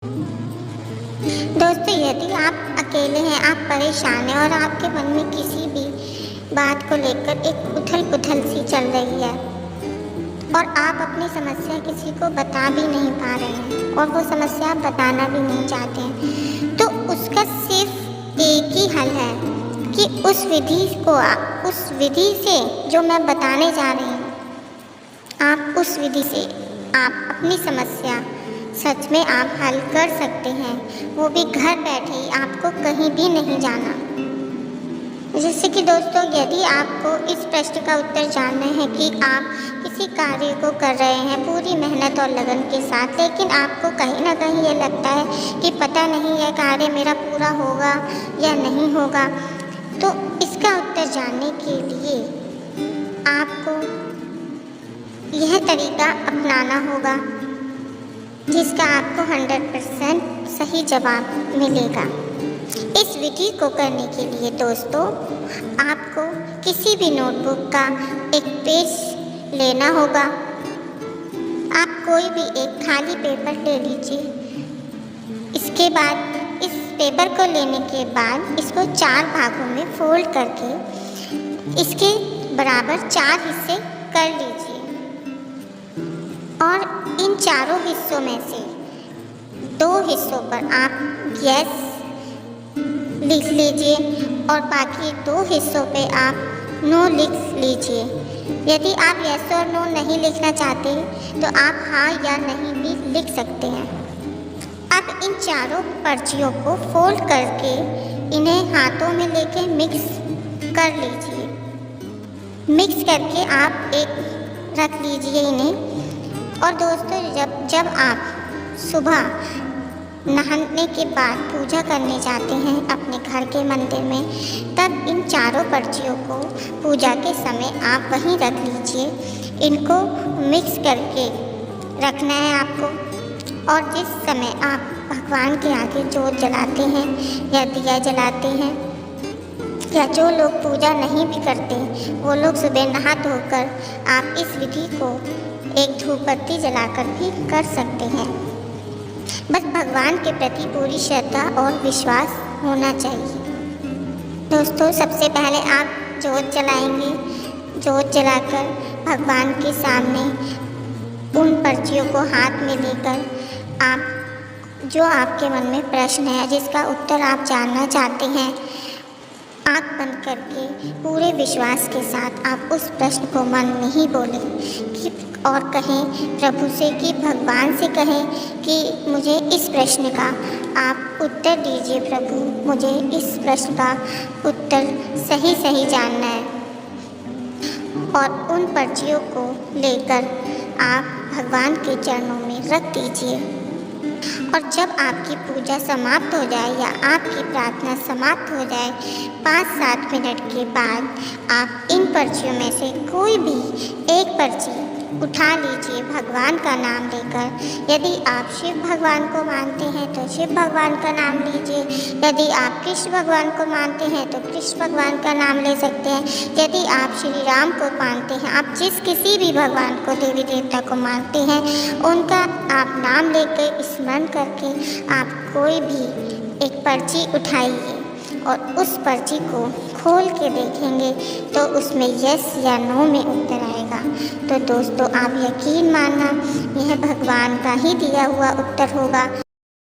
दोस्तों, यदि आप अकेले हैं, आप परेशान हैं और आपके मन में किसी भी बात को लेकर एक उथल-पुथल सी चल रही है और आप अपनी समस्या किसी को बता भी नहीं पा रहे हैं और वो समस्या आप बताना भी नहीं चाहते हैं, तो उसका सिर्फ एक ही हल है कि उस विधि से जो मैं बताने जा रही हूँ, आप उस विधि से आप अपनी समस्या सच में आप हल कर सकते हैं, वो भी घर बैठे ही, आपको कहीं भी नहीं जाना। जैसे कि दोस्तों, यदि आपको इस प्रश्न का उत्तर जानना है कि आप किसी कार्य को कर रहे हैं पूरी मेहनत और लगन के साथ, लेकिन आपको कहीं ना कहीं ये लगता है कि पता नहीं यह कार्य मेरा पूरा होगा या नहीं होगा, तो इसका उत्तर जानने के लिए आपको यह तरीका अपनाना होगा जिसका आपको 100% सही जवाब मिलेगा। इस विधि को करने के लिए दोस्तों, आपको किसी भी नोटबुक का एक पेज लेना होगा। आप कोई भी एक खाली पेपर ले लीजिए। इसके बाद इस पेपर को लेने के बाद इसको 4 भागों में फोल्ड करके इसके बराबर 4 हिस्से कर लीजिए और इन चारों हिस्सों में से 2 हिस्सों पर आप यस लिख लीजिए और बाकी 2 हिस्सों पे आप नो लिख लीजिए। यदि आप यस और नो नहीं लिखना चाहते तो आप हाँ या नहीं भी लिख सकते हैं। अब इन चारों पर्चियों को फोल्ड करके इन्हें हाथों में लेके मिक्स कर लीजिए। मिक्स करके आप एक रख लीजिए इन्हें। और दोस्तों, जब आप सुबह नहाने के बाद पूजा करने जाते हैं अपने घर के मंदिर में, तब इन चारों पर्चियों को पूजा के समय आप वहीं रख लीजिए। इनको मिक्स करके रखना है आपको। और जिस समय आप भगवान के आगे जोत जलाते हैं या दिया जलाते हैं, या जो लोग पूजा नहीं भी करते, वो लोग सुबह नहा धोकर आप इस विधि को एक धूप बत्ती जलाकर भी कर सकते हैं। बस भगवान के प्रति पूरी श्रद्धा और विश्वास होना चाहिए। दोस्तों, सबसे पहले आप जोत जलाएंगे। जोत जलाकर भगवान के सामने उन पर्चियों को हाथ में लेकर आप जो आपके मन में प्रश्न है, जिसका उत्तर आप जानना चाहते हैं, आँख बंद करके पूरे विश्वास के साथ आप उस प्रश्न को मन में ही बोलें और कहें प्रभु से कि भगवान से कहें कि मुझे इस प्रश्न का आप उत्तर दीजिए प्रभु, मुझे इस प्रश्न का उत्तर सही सही जानना है। और उन पर्चियों को लेकर आप भगवान के चरणों में रख दीजिए। और जब आपकी पूजा समाप्त हो जाए या आपकी प्रार्थना समाप्त हो जाए, 5-7 मिनट के बाद आप इन पर्चियों में से कोई भी एक पर्ची उठा लीजिए भगवान का नाम लेकर। यदि आप शिव भगवान को मानते हैं तो शिव भगवान का नाम लीजिए। यदि आप कृष्ण भगवान को मानते हैं तो कृष्ण भगवान का नाम ले सकते हैं। यदि आप श्री राम को मानते हैं, आप किसी भी भगवान को, देवी देवता को मानते हैं, उनका आप नाम लेकर स्मरण करके आप कोई भी एक पर्ची उठाइए और उस पर्ची को खोल के देखेंगे तो उसमें यस या नो में उत्तर आएगा। तो दोस्तों, आप यकीन मानना, यह भगवान का ही दिया हुआ उत्तर होगा।